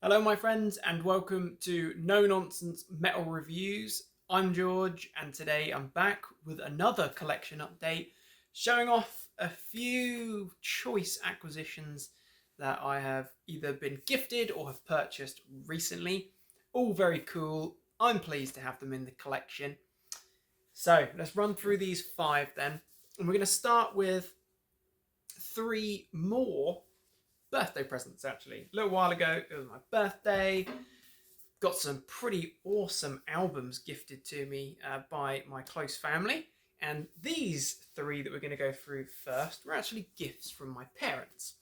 Hello, my friends, and welcome to No Nonsense Metal Reviews. I'm George, and today I'm back with another collection update showing off a few choice acquisitions that I have either been gifted or have purchased recently. All very cool. I'm pleased to have them in the collection. So let's run through these five then, and we're going to start with three more birthday presents actually. A little while ago, it was my birthday. Got some pretty awesome albums gifted to me by my close family. And these three that we're going to go through first were actually gifts from my parents.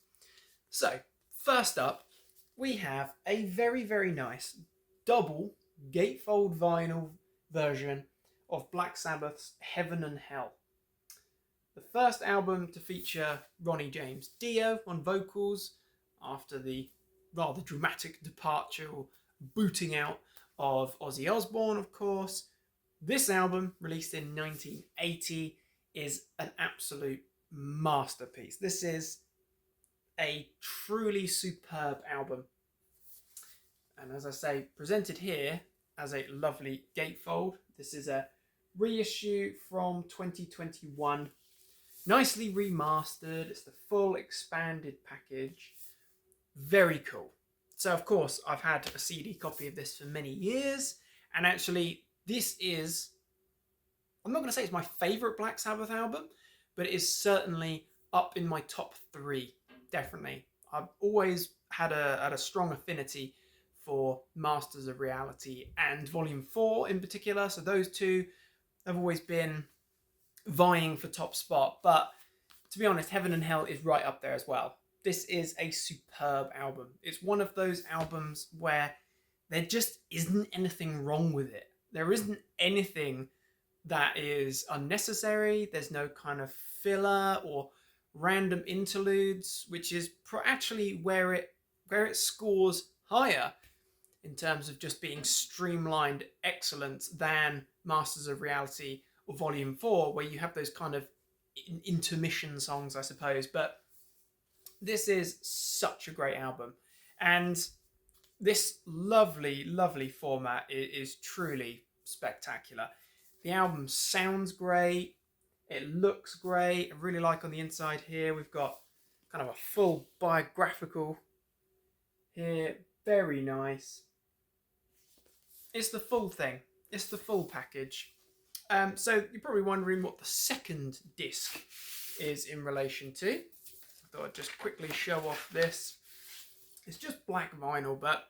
So, first up, we have a very, very nice double gatefold vinyl version of Black Sabbath's Heaven and Hell. The first album to feature Ronnie James Dio on vocals after the rather dramatic departure or booting out of Ozzy Osbourne, of course. This album, released in 1980, is an absolute masterpiece. This is a truly superb album. And as I say, presented here as a lovely gatefold. This is a reissue from 2021. Nicely remastered. It's the full expanded package. Very cool. So, of course, I've had a CD copy of this for many years. And actually, this is, I'm not going to say it's my favourite Black Sabbath album, but it is certainly up in my top three. Definitely. I've always had a strong affinity for Masters of Reality and Volume 4 in particular. So those two have always been vying for top spot. But to be honest, Heaven and Hell is right up there as well. This is a superb album. It's one of those albums where there just isn't anything wrong with it. There isn't anything that is unnecessary. There's no kind of filler or random interludes, which is actually where it scores higher in terms of just being streamlined excellence than Masters of Reality or Volume 4, where you have those kind of intermission songs, I suppose. But this is such a great album. And this lovely, lovely format is truly spectacular. The album sounds great. It looks great. I really like on the inside here, we've got kind of a full biographical here. Very nice. It's the full thing. It's the full package. So you're probably wondering what the second disc is in relation to. I thought I'd just quickly show off this. It's just black vinyl, but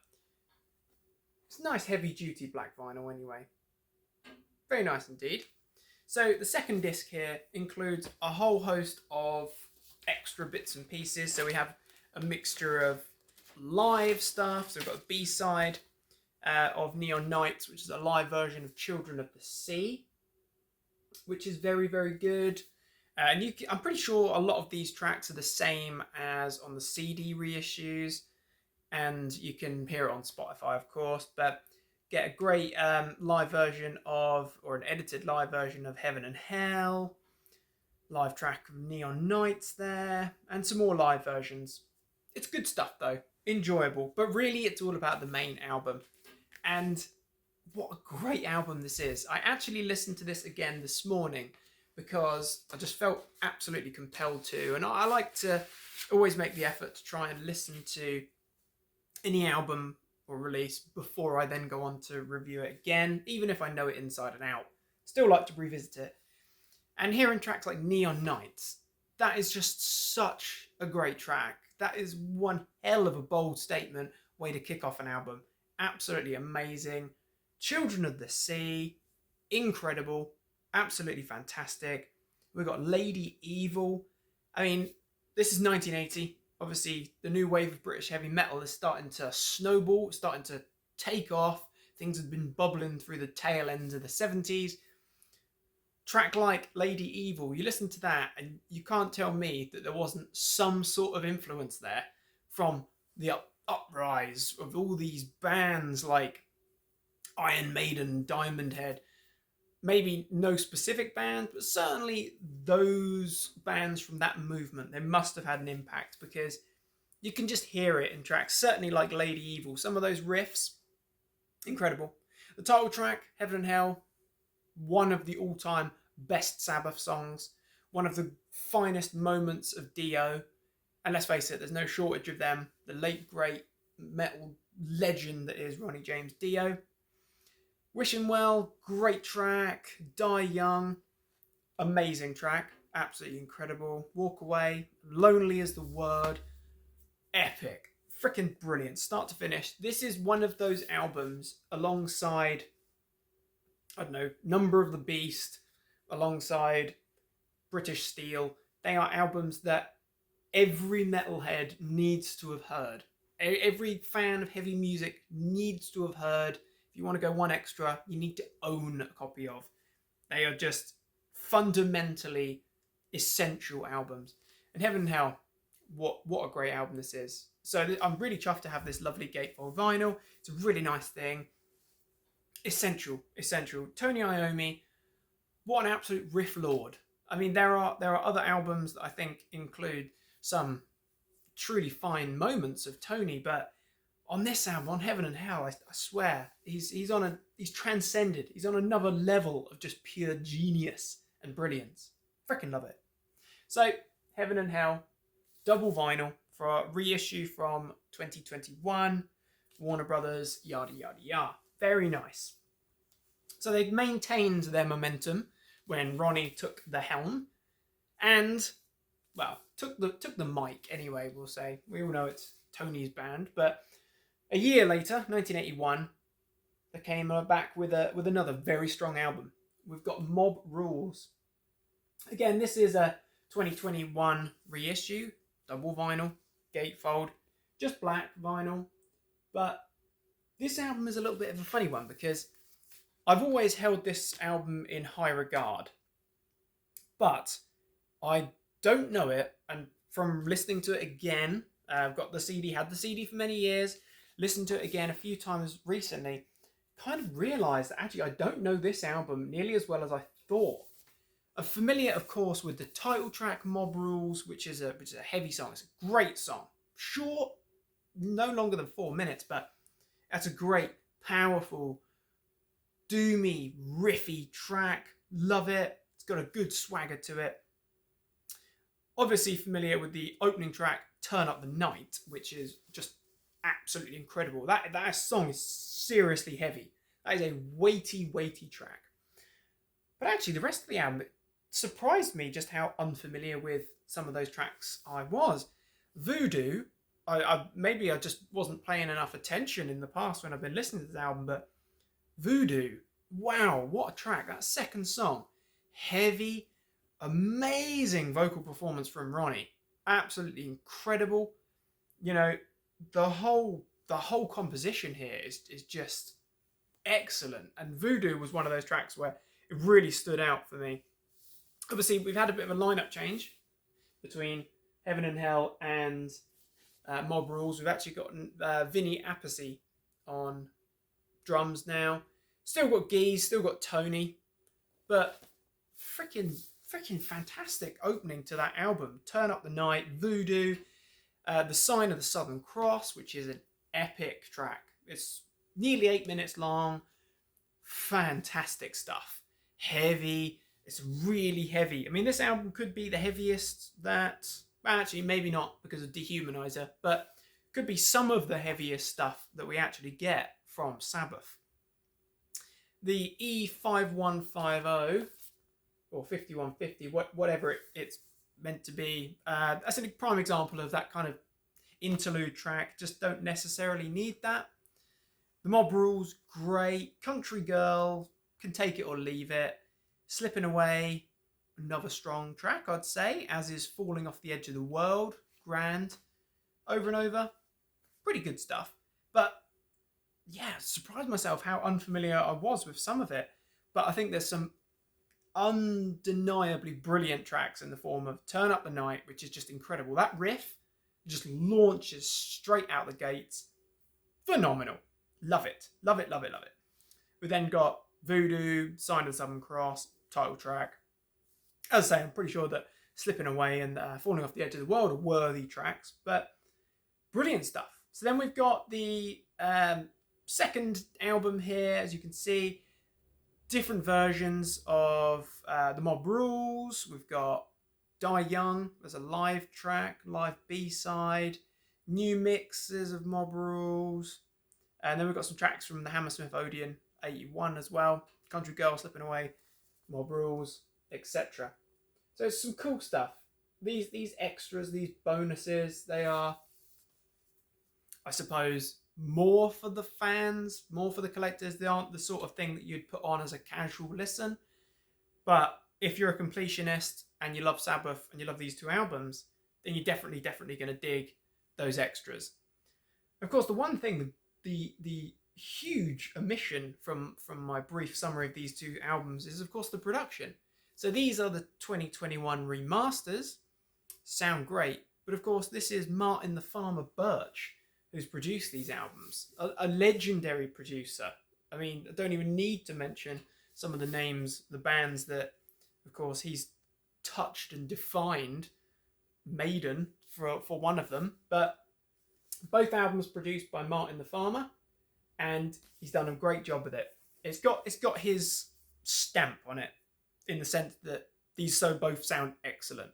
it's nice heavy duty black vinyl anyway. Very nice indeed. So the second disc here includes a whole host of extra bits and pieces. So we have a mixture of live stuff. So we've got a B-side of Neon Nights, which is a live version of Children of the Sea, which is very, very good. And I'm pretty sure a lot of these tracks are the same as on the CD reissues, and you can hear it on Spotify, of course, but get a great live version of, or an edited live version of Heaven and Hell, live track of Neon Nights there, and some more live versions. It's good stuff though, enjoyable, but really it's all about the main album. And what a great album this is. I actually listened to this again this morning because I just felt absolutely compelled to. And I like to always make the effort to try and listen to any album or release before I then go on to review it again, even if I know it inside and out. Still like to revisit it. And hearing tracks like Neon Nights, that is just such a great track. That is one hell of a bold statement way to kick off an album. Absolutely amazing. Children of the Sea, incredible, absolutely fantastic. We've got Lady Evil. I mean, this is 1980. Obviously, the new wave of British heavy metal is starting to snowball, starting to take off. Things have been bubbling through the tail ends of the 70s. Track like Lady Evil, you listen to that and you can't tell me that there wasn't some sort of influence there from the uprise of all these bands like Iron Maiden, Diamond Head. Maybe no specific band, but certainly those bands from that movement, they must have had an impact, because You can just hear it in tracks, certainly like Lady Evil. Some of those riffs, incredible. The title track, Heaven and Hell, one of the all-time best Sabbath songs, one of the finest moments of Dio, and let's face it, there's no shortage of them. The late great metal legend that is Ronnie James Dio. Wish Him Well, great track. Die Young, amazing track, absolutely incredible. Walk Away, Lonely is the Word, epic, freaking brilliant, start to finish. This is one of those albums alongside, I don't know, Number of the Beast, alongside British Steel. They are albums that every metalhead needs to have heard. Every fan of heavy music needs to have heard. If you want to go one extra, you need to own a copy of. They are just fundamentally essential albums. And Heaven and Hell, what a great album this is. So I'm really chuffed to have this lovely gatefold vinyl. It's a really nice thing. Essential. Tony Iommi, what an absolute riff lord. I mean, there are other albums that I think include some truly fine moments of Tony, but on this album, on Heaven and Hell, I swear, he's transcended. He's on another level of just pure genius and brilliance. Freaking love it. So, Heaven and Hell, double vinyl for a reissue from 2021, Warner Brothers, yada yada yada. Very nice. So they've maintained their momentum when Ronnie took the helm, and well, took the mic anyway. We'll say, we all know it's Tony's band, but a year later, 1981, they came back with another very strong album. We've got Mob Rules. Again, this is a 2021 reissue, double vinyl, gatefold, just black vinyl. But this album is a little bit of a funny one because I've always held this album in high regard. But I don't know it, and from listening to it again, I've got the CD, had the CD for many years, listened to it again a few times recently, kind of realised that actually I don't know this album nearly as well as I thought. I'm familiar, of course, with the title track, Mob Rules, which is a heavy song. It's a great song. Short, no longer than 4 minutes, but that's a great, powerful, doomy, riffy track. Love it. It's got a good swagger to it. Obviously familiar with the opening track, Turn Up the Night, which is just absolutely incredible. That song is seriously heavy. That is a weighty, weighty track. But actually, the rest of the album, it surprised me just how unfamiliar with some of those tracks I was. Voodoo, maybe I just wasn't paying enough attention in the past when I've been listening to this album, but Voodoo, wow, what a track. That second song, heavy, amazing vocal performance from Ronnie. Absolutely incredible. You know, the whole composition here is just excellent. And Voodoo was one of those tracks where it really stood out for me. Obviously, we've had a bit of a lineup change between Heaven and Hell and Mob Rules. We've actually got Vinny Appice on drums now. Still got Geese, still got Tony, but freaking fantastic opening to that album. Turn Up the Night, Voodoo, The Sign of the Southern Cross, which is an epic track. It's nearly 8 minutes long. Fantastic stuff. Heavy. It's really heavy. I mean, this album could be the heaviest that... Well, actually, maybe not because of Dehumanizer, but could be some of the heaviest stuff that we actually get from Sabbath. The E5150, or 5150, whatever it's meant to be, that's a prime example of that kind of interlude track. Just don't necessarily need that. The Mob Rules, great. Country Girl, can take it or leave it. Slipping Away, another strong track, I'd say, as is Falling Off the Edge of the World, grand. Over and Over, pretty good stuff. But yeah, surprised myself how unfamiliar I was with some of it. But I think there's some undeniably brilliant tracks in the form of Turn Up the Night, which is just incredible. That riff just launches straight out the gates. Phenomenal. Love it. Love it, love it, love it. We then got Voodoo, Sign of the Southern Cross, title track. As I say, I'm pretty sure that Slipping Away and Falling Off the Edge of the World are worthy tracks, but Brilliant stuff. So then we've got the second album here, as you can see, different versions of the Mob Rules. We've got Die Young, there's a live track, live B-side, new mixes of Mob Rules, and then we've got some tracks from the Hammersmith Odeon 81 as well, Country Girl Slipping Away, Mob Rules, etc. So it's some cool stuff. These extras, these bonuses, they are, I suppose, more for the fans, more for the collectors. They aren't the sort of thing that you'd put on as a casual listen. But if you're a completionist and you love Sabbath and you love these two albums, then you're definitely going to dig those extras. Of course, the one thing, the huge omission from my brief summary of these two albums is, of course, the production. So these are the 2021 remasters. Sound great. But of course, this is Martin the Farmer Birch who's produced these albums. A legendary producer. I mean, I don't even need to mention some of the names, the bands that, of course, he's touched and defined. Maiden, for one of them. But both albums produced by Martin the Farmer, and he's done a great job with it. It's got his stamp on it, in the sense that these both sound excellent.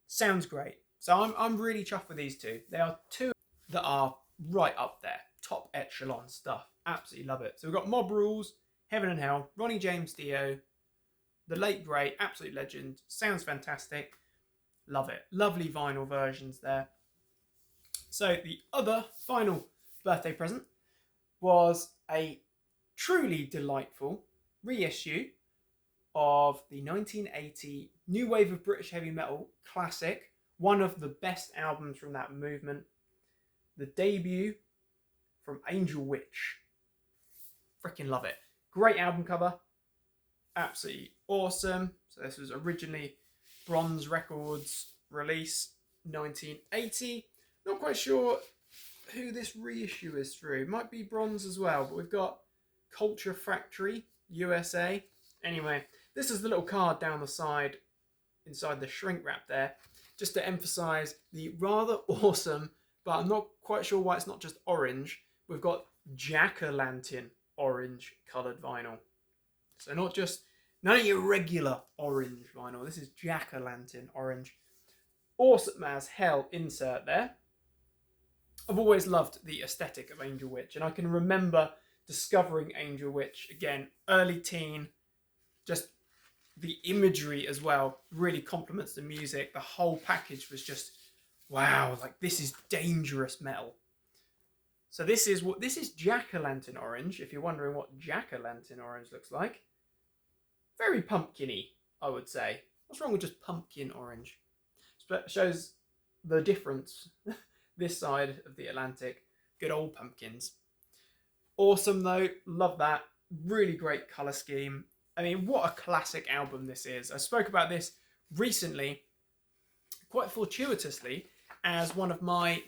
Sounds great. So I'm really chuffed with these two. They are two that are right up there. Top echelon stuff. Absolutely love it. So we've got Mob Rules, Heaven and Hell, Ronnie James Dio, the late great, absolute legend. Sounds fantastic. Love it. Lovely vinyl versions there. So the other final birthday present was a truly delightful reissue of the 1980 New Wave of British Heavy Metal classic, one of the best albums from that movement, the debut from Angel Witch. Freaking love it. Great album cover. Absolutely awesome. So this was originally Bronze Records release, 1980. Not quite sure who this reissue is through. Might be Bronze as well, but we've got Culture Factory, USA. Anyway, this is the little card down the side, inside the shrink wrap there, just to emphasize the rather awesome, but I'm not quite sure why it's not just orange. We've got jack-o'-lantern orange coloured vinyl. So none of your regular orange vinyl. This is jack-o'-lantern orange. Awesome as hell insert there. I've always loved the aesthetic of Angel Witch, and I can remember discovering Angel Witch again, early teen. Just the imagery as well really complements the music. The whole package was just, wow, like this is dangerous metal. So this is jack-o'-lantern orange, if you're wondering what jack-o'-lantern orange looks like. Very pumpkin-y, I would say. What's wrong with just pumpkin orange? Shows the difference. This side of the Atlantic. Good old pumpkins. Awesome though, love that. Really great colour scheme. I mean, what a classic album this is. I spoke about this recently, quite fortuitously, as one of my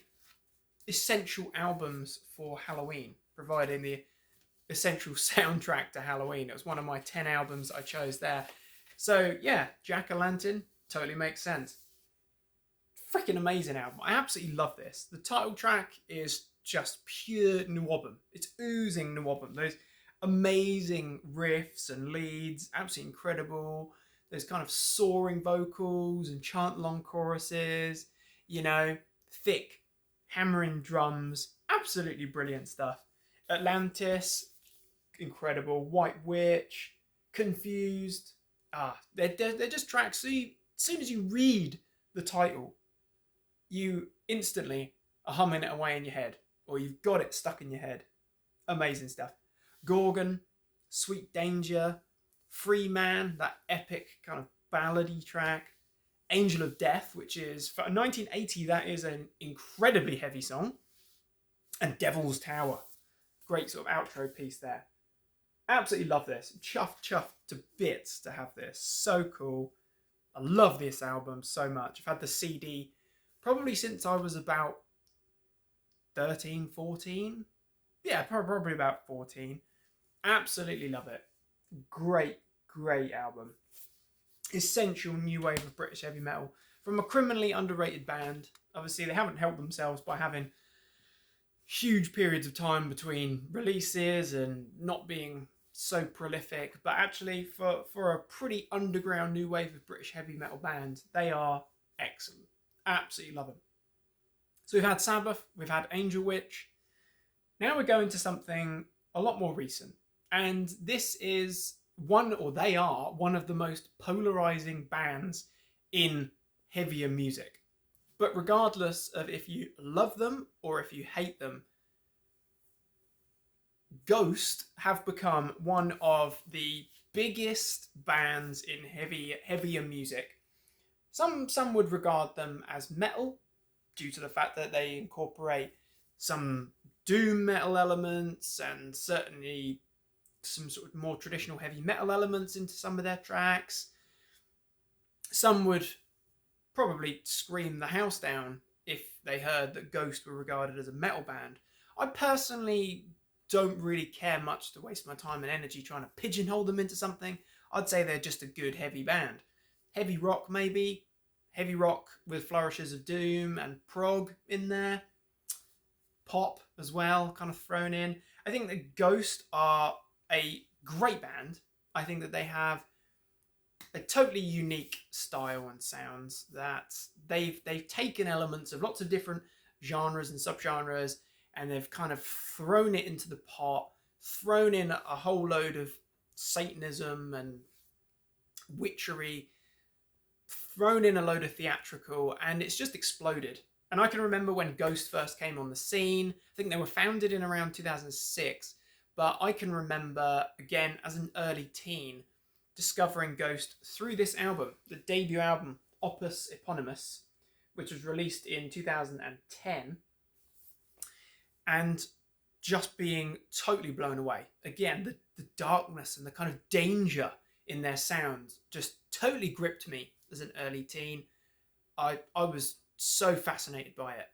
essential albums for Halloween, providing the essential soundtrack to Halloween. It was one of my 10 albums I chose there. So yeah, Jack-o'-lantern totally makes sense. Freaking amazing album. I absolutely love this. The title track is just pure NWOBHM. It's oozing NWOBHM. Those amazing riffs and leads, absolutely incredible. Those kind of soaring vocals and chant-along choruses, thick hammering drums, absolutely brilliant stuff. Atlantis, incredible. White Witch, Confused. They're just tracks. So as soon as you read the title, you instantly are humming it away in your head, or you've got it stuck in your head. Amazing stuff. Gorgon, Sweet Danger, Free Man, that epic kind of ballady track. Angel of Death, which is, for 1980, that is an incredibly heavy song. And Devil's Tower. Great sort of outro piece there. Absolutely love this. Chuffed to bits to have this. So cool. I love this album so much. I've had the CD probably since I was about 13, 14. Yeah, probably about 14. Absolutely love it. Great album. Essential new wave of British heavy metal from a criminally underrated band. Obviously, they haven't helped themselves by having huge periods of time between releases and not being so prolific, but actually for a pretty underground new wave of British heavy metal band, they are excellent. Absolutely love them. So we've had Sabbath, we've had Angel Witch. Now we're going to something a lot more recent. And this is they are one of the most polarizing bands in heavier music. But regardless of if you love them or if you hate them, Ghost have become one of the biggest bands in heavier music. Some would regard them as metal due to the fact that they incorporate some doom metal elements and certainly some sort of more traditional heavy metal elements into some of their tracks. Some would probably scream the house down if they heard that Ghost were regarded as a metal band. I personally don't really care much to waste my time and energy trying to pigeonhole them into something. I'd say they're just a good heavy band. Heavy rock, maybe. Heavy rock with flourishes of doom and prog in there. Pop as well, kind of thrown in. I think that Ghost are a great band. I think that they have a totally unique style and sounds that they've taken elements of lots of different genres and subgenres, and they've kind of thrown it into the pot, thrown in a whole load of Satanism and witchery, thrown in a load of theatrical, and it's just exploded. And I can remember when Ghost first came on the scene. I think they were founded in around 2006, but I can remember, again, as an early teen, discovering Ghost through this album, the debut album, Opus Eponymous, which was released in 2010, and just being totally blown away. Again, the darkness and the kind of danger in their sound just totally gripped me as an early teen. I was so fascinated by it.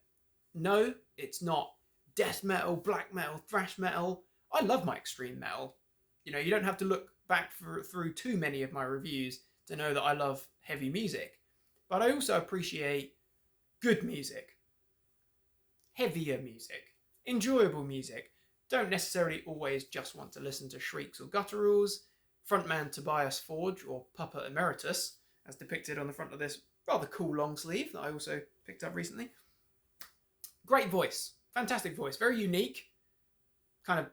No, it's not death metal, black metal, thrash metal. I love my extreme metal. You know, you don't have to look back through too many of my reviews to know that I love heavy music. But I also appreciate good music, heavier music, enjoyable music. Don't necessarily always just want to listen to shrieks or gutturals. Frontman Tobias Forge, or Papa Emeritus, as depicted on the front of this rather cool long sleeve that I also picked up recently. Great voice, fantastic voice, very unique, kind of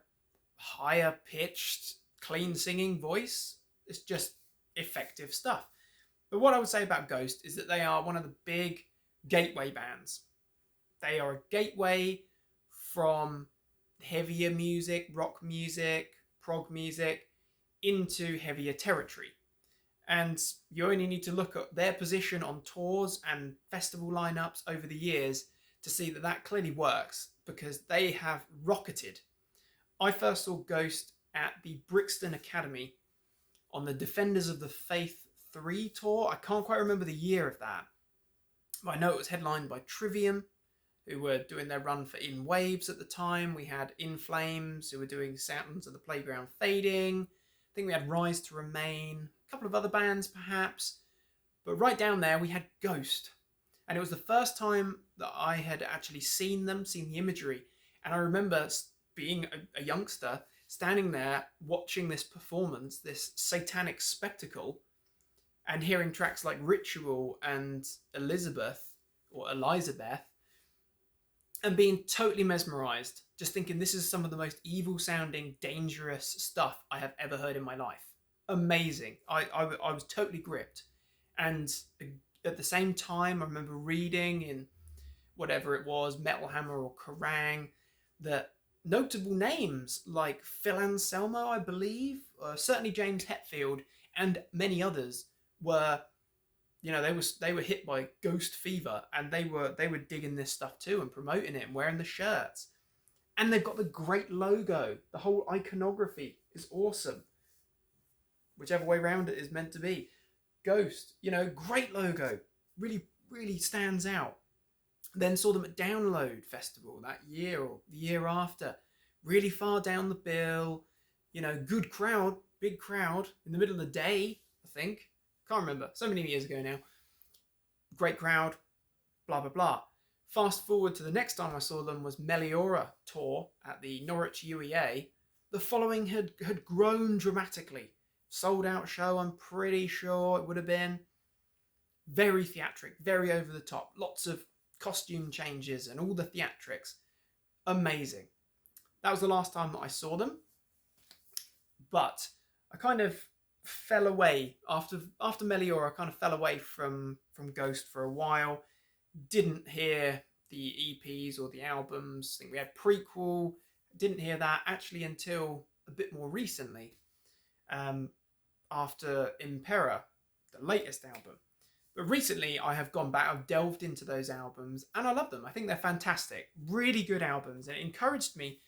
higher pitched, clean singing voice. It's just effective stuff. But what I would say about Ghost is that they are one of the big gateway bands. They are a gateway from heavier music, rock music, prog music, into heavier territory. And you only need to look at their position on tours and festival lineups over the years to see that that clearly works, because they have rocketed. I first saw Ghost at the Brixton Academy on the Defenders of the Faith 3 tour. I can't quite remember the year of that, but I know it was headlined by Trivium, who were doing their run for In Waves at the time. We had In Flames, who were doing Sounds of the Playground Fading. I think we had Rise to Remain, a couple of other bands perhaps. But right down there we had Ghost. And it was the first time that I had actually seen them, seen the imagery. And I remember being a youngster, standing there watching this performance, this satanic spectacle, and hearing tracks like Ritual and Elizabeth, and being totally mesmerized, just thinking this is some of the most evil sounding, dangerous stuff I have ever heard in my life. Amazing. I was totally gripped. And at the same time, I remember reading in whatever it was, Metal Hammer or Kerrang, that notable names like Phil Anselmo, I believe, certainly James Hetfield, and many others were, you know, they were hit by Ghost fever, and they were digging this stuff too and promoting it and wearing the shirts. And they've got the great logo. The whole iconography is awesome. Whichever way around it is meant to be. Ghost, you know, great logo. Really, really stands out. Then saw them at Download Festival that year or the year after. Really far down the bill. You know, good crowd, big crowd. In the middle of the day, I think. Can't remember. So many years ago now. Great crowd. Blah, blah, blah. Fast forward to the next time I saw them was Meliora tour at the Norwich UEA. The following had grown dramatically. Sold out show, I'm pretty sure it would have been. Very theatric, very over the top. Lots of costume changes and all the theatrics. Amazing. That was the last time that I saw them. But I kind of fell away after Meliora. I kind of fell away from Ghost for a while. Didn't hear the EPs or the albums. I think we had Prequel. Didn't hear that actually until a bit more recently, after Impera, the latest album. But recently I have gone back, I've delved into those albums, and I love them. I think they're fantastic. Really good albums, and it encouraged me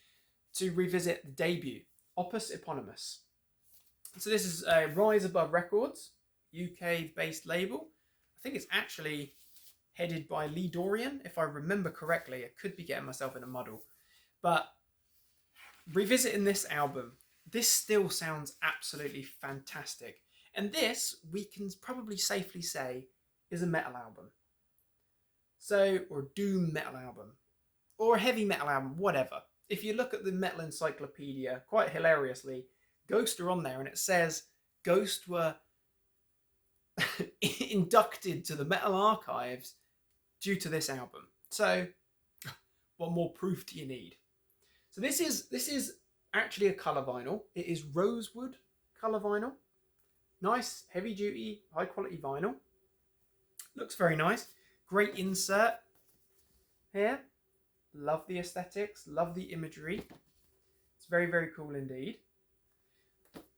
to revisit the debut, Opus Eponymous. So this is Rise Above Records, UK-based label. I think it's actually headed by Lee Dorian, if I remember correctly. I could be getting myself in a muddle. But revisiting this album, this still sounds absolutely fantastic. And this, we can probably safely say, is a metal album. So, or a doom metal album. Or a heavy metal album, whatever. If you look at the Metal Encyclopedia, quite hilariously, Ghost are on there, and it says Ghost were inducted to the Metal Archives due to this album. So, what more proof do you need? So this is actually a colour vinyl. It is rosewood colour vinyl. Nice, heavy duty, high quality vinyl. Looks very nice. Great insert here. Love the aesthetics, love the imagery. It's very, very cool indeed.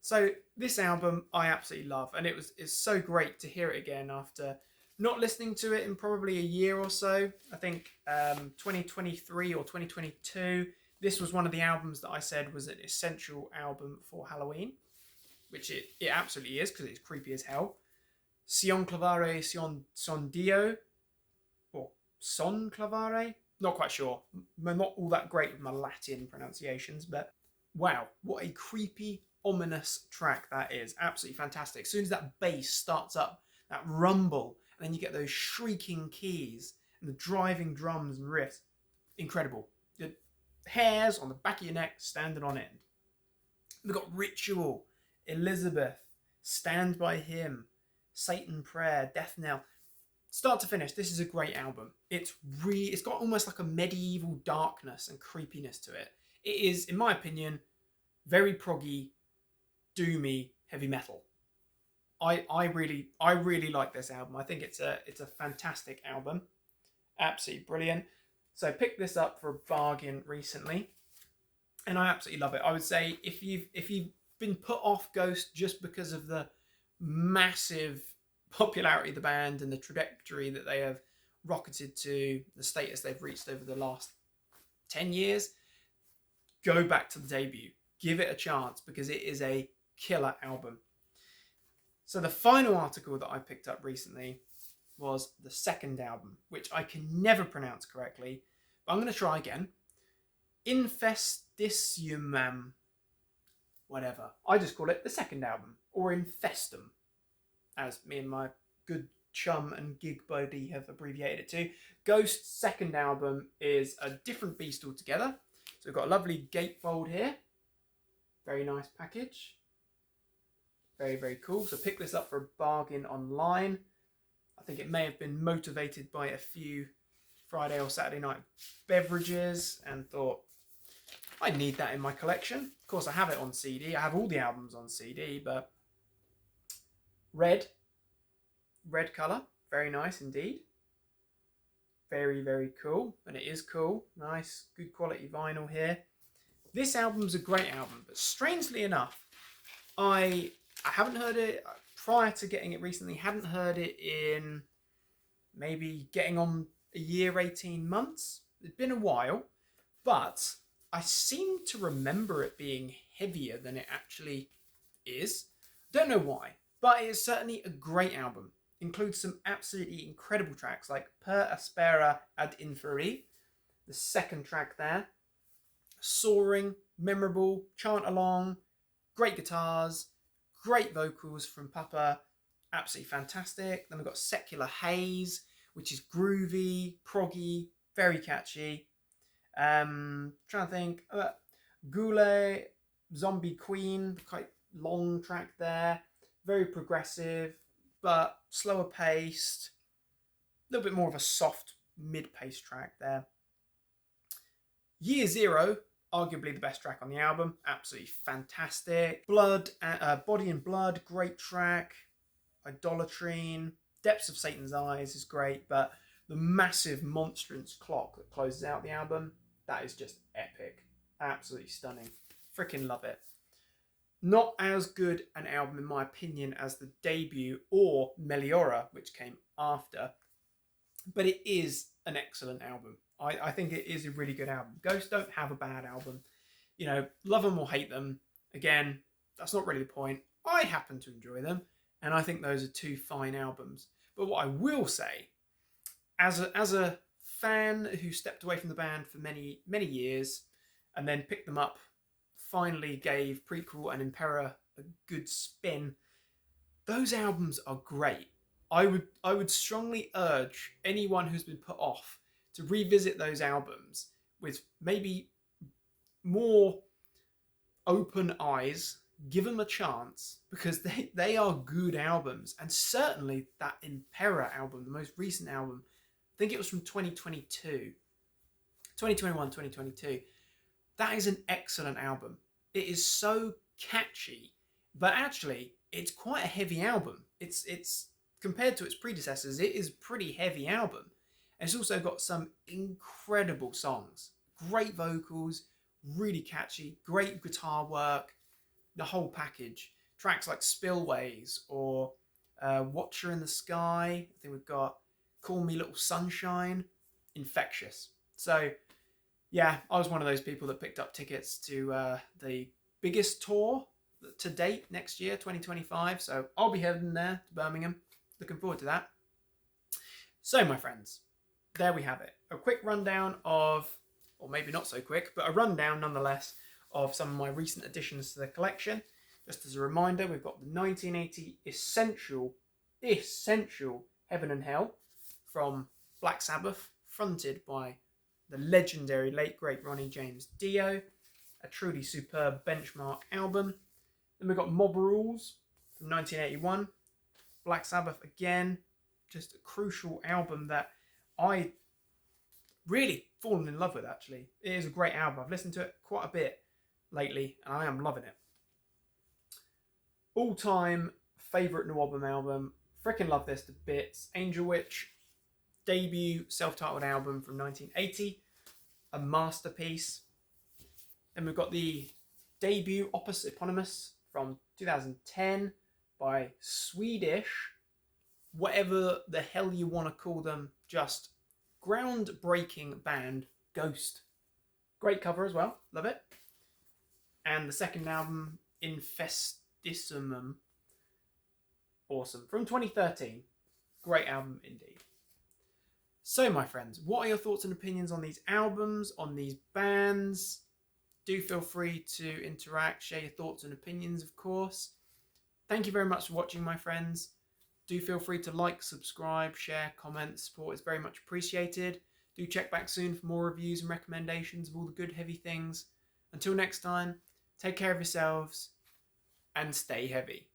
So this album I absolutely love, and it's so great to hear it again after not listening to it in probably a year or so. I think 2023 or 2022. This was one of the albums that I said was an essential album for Halloween, which it absolutely is, because it's creepy as hell. Sion Clavare, Son Dio, or Son Clavare? Not quite sure. I'm not all that great with my Latin pronunciations, but wow, what a creepy, ominous track that is. Absolutely fantastic. As soon as that bass starts up, that rumble, and then you get those shrieking keys and the driving drums and riffs. Incredible. The hairs on the back of your neck standing on end. We've got Ritual, Elizabeth, Stand By Him, Satan Prayer, Death Knell. Start to finish, this is a great album. It's got almost like a medieval darkness and creepiness to it. It is, in my opinion, very proggy, doomy heavy metal. I really like this album. I think it's a fantastic album. Absolutely brilliant. So I picked this up for a bargain recently, and I absolutely love it. I would say if you've been put off Ghost just because of the massive popularity of the band and the trajectory that they have rocketed to, the status they've reached over the last 10 years, go back to the debut. Give it a chance, because it is a killer album. So the final article that I picked up recently was the second album, which I can never pronounce correctly, but I'm going to try again. Infestisium, whatever. I just call it the second album, or Infestum, as me and my good chum and gig buddy have abbreviated it to. Ghost's second album is a different beast altogether. So we've got a lovely gatefold here. Very nice package. Very, very cool. So pick this up for a bargain online. I think it may have been motivated by a few Friday or Saturday night beverages and thought, I need that in my collection. Of course, I have it on CD. I have all the albums on CD, but red colour. Very nice indeed. Very, very cool. And it is cool. Nice, good quality vinyl here. This album's a great album, but strangely enough, I haven't heard it prior to getting it recently. Hadn't heard it in maybe getting on a year, 18 months. It's been a while, but I seem to remember it being heavier than it actually is. Don't know why, but it is certainly a great album. Includes some absolutely incredible tracks like Per Aspera ad Inferi, the second track there. Soaring, memorable, chant along, great guitars, great vocals from Papa, absolutely fantastic. Then we've got Secular Haze, which is groovy, proggy, very catchy. Trying to think. Goulet, Zombie Queen, quite long track there. Very progressive, but slower paced. A little bit more of a soft mid-paced track there. Year Zero, arguably the best track on the album. Absolutely fantastic. Body and Blood, great track. Idolatrine, Depths of Satan's Eyes is great, but the massive monstrous clock that closes out the album, that is just epic. Absolutely stunning. Freaking love it. Not as good an album, in my opinion, as the debut or Meliora, which came after, but it is an excellent album. I think it is a really good album. Ghost don't have a bad album. You know, love them or hate them. Again, that's not really the point. I happen to enjoy them, and I think those are two fine albums. But what I will say, as a fan who stepped away from the band for many years, and then picked them up, finally gave Prequel and Impera a good spin, those albums are great. I would strongly urge anyone who's been put off to revisit those albums with maybe more open eyes. Give them a chance, because they are good albums. And certainly that Impera album, the most recent album, I think it was from 2021, 2022. That is an excellent album. It is so catchy, but actually it's quite a heavy album. It's compared to its predecessors, it is a pretty heavy album. And it's also got some incredible songs, great vocals, really catchy, great guitar work, the whole package. Tracks like Spillways or Watcher in the Sky. I think we've got Call Me Little Sunshine, infectious. So yeah, I was one of those people that picked up tickets to the biggest tour to date next year, 2025. So I'll be heading there to Birmingham. Looking forward to that. So my friends, there we have it. A quick rundown of, or maybe not so quick, but a rundown nonetheless of some of my recent additions to the collection. Just as a reminder, we've got the 1980 essential Heaven and Hell from Black Sabbath, fronted by the legendary late great Ronnie James Dio, a truly superb benchmark album. Then we've got Mob Rules from 1981. Black Sabbath again, just a crucial album that I really fallen in love with, actually. It is a great album. I've listened to it quite a bit lately, and I am loving it. All-time favourite NWOBHM album. Freaking love this to bits. Angel Witch, debut self-titled album from 1980. A masterpiece. Then we've got the debut opus eponymous from 2010 by Swedish, whatever the hell you want to call them, just groundbreaking band, Ghost. Great cover as well, love it. And the second album, Infestissimum, awesome, from 2013. Great album indeed. So my friends, what are your thoughts and opinions on these albums, on these bands? Do feel free to interact, share your thoughts and opinions, of course. Thank you very much for watching, my friends. Do feel free to like, subscribe, share, comment. Support is very much appreciated. Do check back soon for more reviews and recommendations of all the good heavy things. Until next time, take care of yourselves and stay heavy.